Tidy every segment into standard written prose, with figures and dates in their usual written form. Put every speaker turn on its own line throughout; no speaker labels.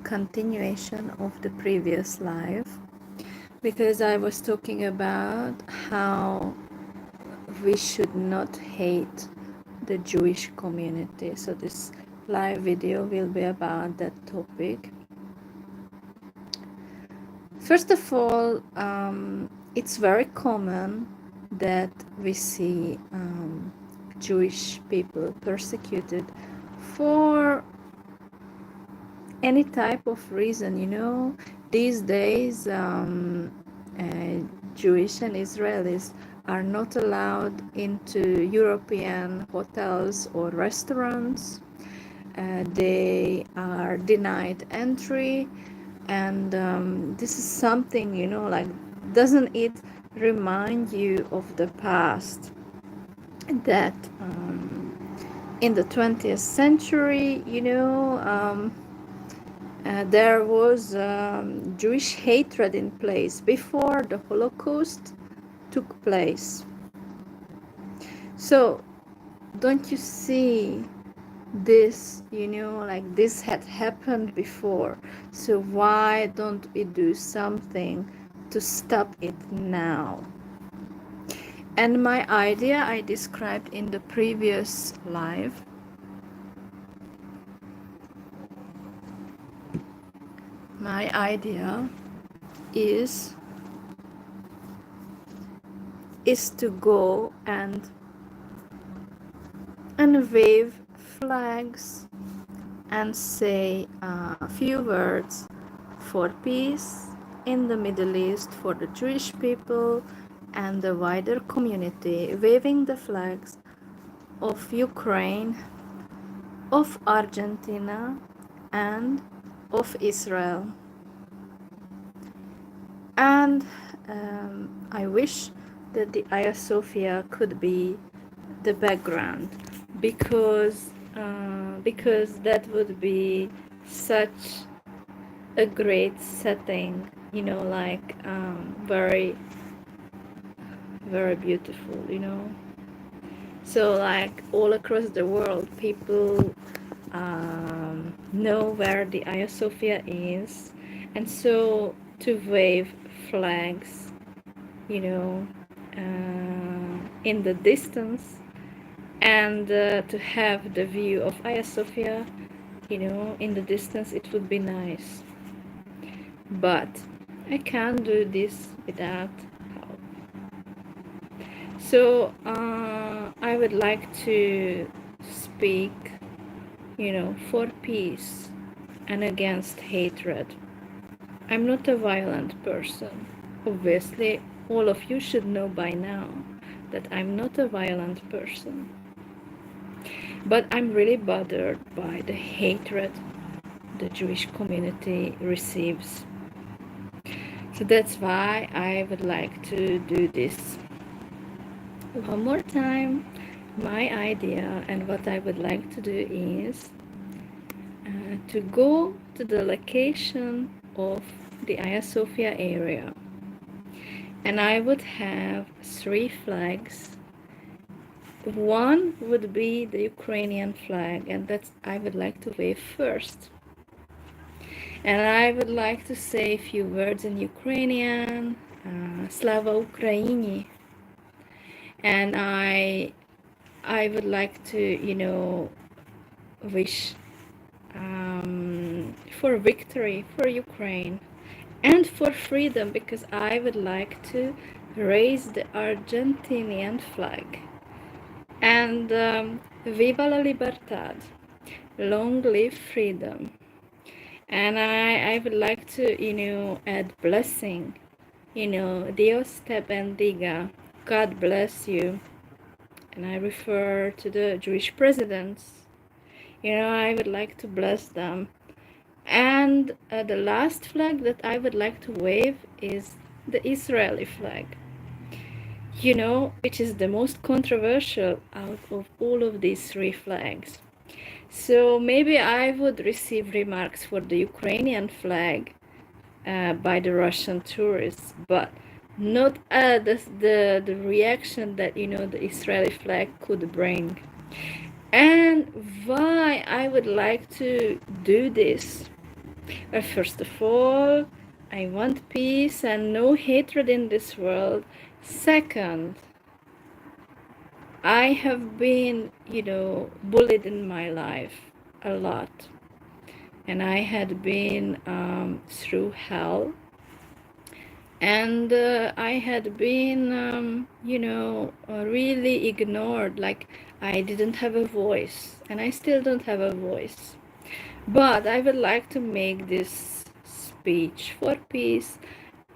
continuation of the previous live, because I was talking about how we should not hate the Jewish community. So this live video will be about that topic. First of all, it's very common that we see Jewish people persecuted for any type of reason. These days Jewish and Israelis are not allowed into European hotels or restaurants. They are denied entry, and this is something, like, doesn't it remind you of the past, that in the 20th century, there was Jewish hatred in place before the Holocaust took place. So don't you see this, like this had happened before? So why don't we do something to stop it now? And my idea I described in the previous live. My idea is to go and wave flags and say a few words for peace in the Middle East, for the Jewish people and the wider community, waving the flags of Ukraine, of Argentina, and of Israel. And I wish that the Hagia Sophia could be the background, because that would be such a great setting, like very, very beautiful, So like all across the world, people know where the Hagia Sophia is, and so to wave flags, in the distance, and to have the view of Hagia Sophia, in the distance, it would be nice. But I can't do this without help. So I would like to speak, for peace and against hatred. I'm not a violent person. Obviously, all of you should know by now that I'm not a violent person. But I'm really bothered by the hatred the Jewish community receives. So that's why I would like to do this. One more time, my idea and what I would like to do is to go to the location of the Hagia Sophia area, and I would have 3 flags. One would be the Ukrainian flag, and that's I would like to wave first. And I would like to say a few words in Ukrainian, Slava Ukraini. And I would like to, wish for victory for Ukraine and for freedom, because I would like to raise the Argentinian flag. And Viva la Libertad, long live freedom. And I would like to, add blessing, Dios te bendiga, God bless you. And I refer to the Jewish presidents, I would like to bless them. And the last flag that I would like to wave is the Israeli flag, which is the most controversial out of all of these 3 flags. So maybe I would receive remarks for the Ukrainian flag by the Russian tourists, but not the reaction that, the Israeli flag could bring. And why I would like to do this First of all, I want peace and no hatred in this world. Second, I have been, bullied in my life a lot. And I had been through hell. And I had been, really ignored. Like, I didn't have a voice. And I still don't have a voice. But I would like to make this speech for peace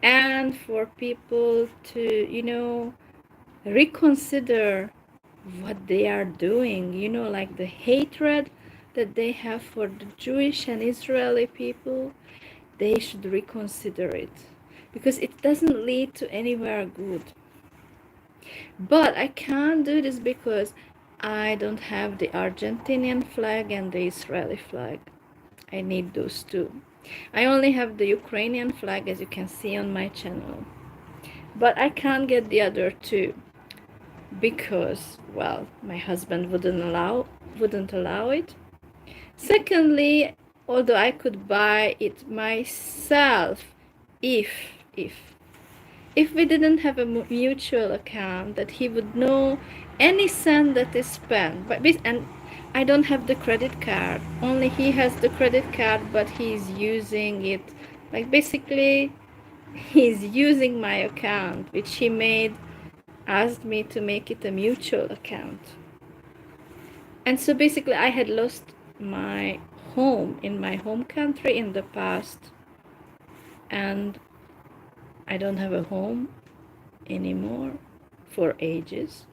and for people to, reconsider what they are doing, like the hatred that they have for the Jewish and Israeli people. They should reconsider it because it doesn't lead to anywhere good. But I can't do this because I don't have the Argentinian flag and the Israeli flag. I need those two. I only have the Ukrainian flag, as you can see on my channel. But I can't get the other two because, well, my husband wouldn't allow it. Secondly, although I could buy it myself if if we didn't have a mutual account, that he would know any cent that is spent. And I don't have the credit card. Only he has the credit card, but he's using it. Like, basically, he's using my account, which he asked me to make it a mutual account. And so basically I had lost my home in my home country in the past, and I don't have a home anymore for ages.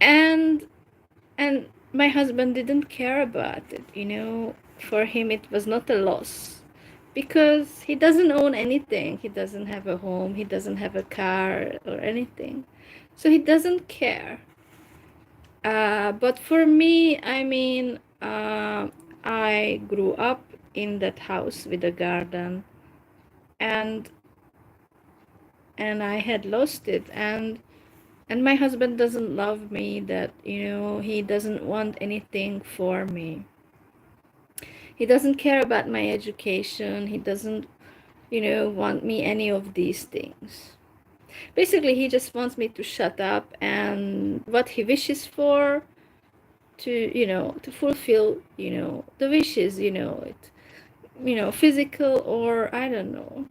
And my husband didn't care about it, for him it was not a loss because he doesn't own anything. He doesn't have a home, he doesn't have a car or anything. So he doesn't care. But for me, I mean, I grew up in that house with a garden, and I had lost it, and my husband doesn't love me. That he doesn't want anything for me. He doesn't care about my education. He doesn't, want me any of these things. Basically, he just wants me to shut up, and what he wishes for, to fulfill, the wishes, physical or I don't know,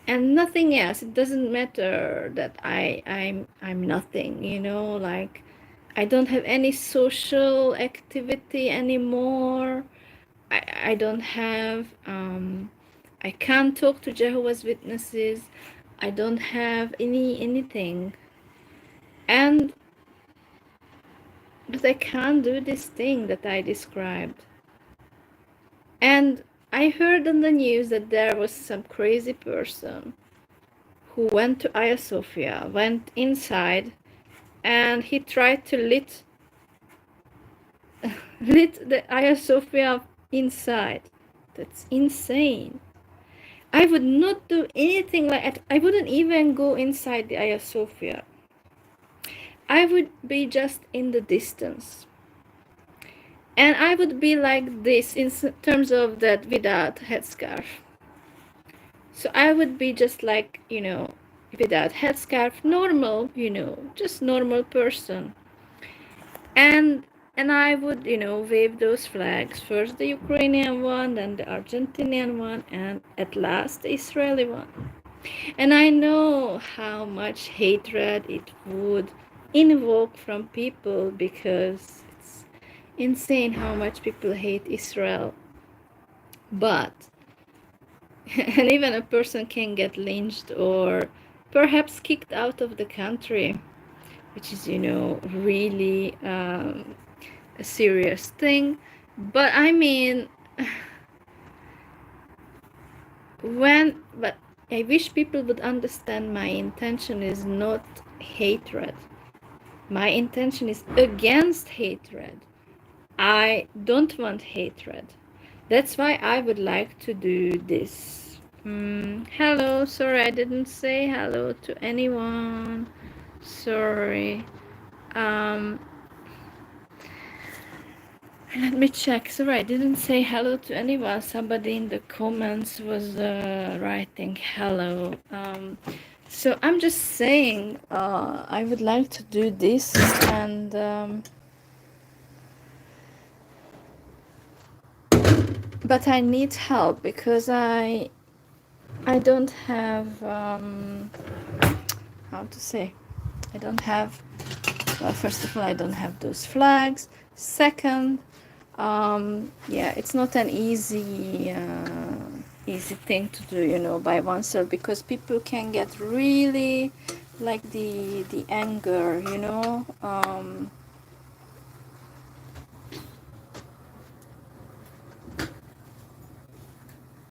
and nothing else. It doesn't matter that I'm nothing, like I don't have any social activity anymore. I don't have, I can't talk to Jehovah's Witnesses. I don't have anything. And but I can't do this thing that I described. And I heard on the news that there was some crazy person who went to Hagia Sophia, went inside, and he tried to lit the Hagia Sophia inside. That's insane. I would not do anything like that. I wouldn't even go inside the Hagia Sophia. I would be just in the distance. And I would be like this in terms of that without headscarf. So I would be just like, without headscarf, normal, just normal person. And I would, wave those flags. First the Ukrainian one, then the Argentinian one, and at last the Israeli one. And I know how much hatred it would invoke from people, because it's insane how much people hate Israel. But and even a person can get lynched or perhaps kicked out of the country, which is, really a serious thing. But I mean, but I wish people would understand my intention is not hatred. My intention is against hatred. I don't want hatred. That's why I would like to do this. Hello, sorry I didn't say hello to anyone. Sorry. Let me check. Sorry, I didn't say hello to anyone. Somebody in the comments was writing hello. So I'm just saying I would like to do this, and but I need help because I don't have how to say, I don't have, well, first of all, I don't have those flags. Second, yeah, it's not an easy thing to do, you know, by oneself, because people can get really like the anger, you know,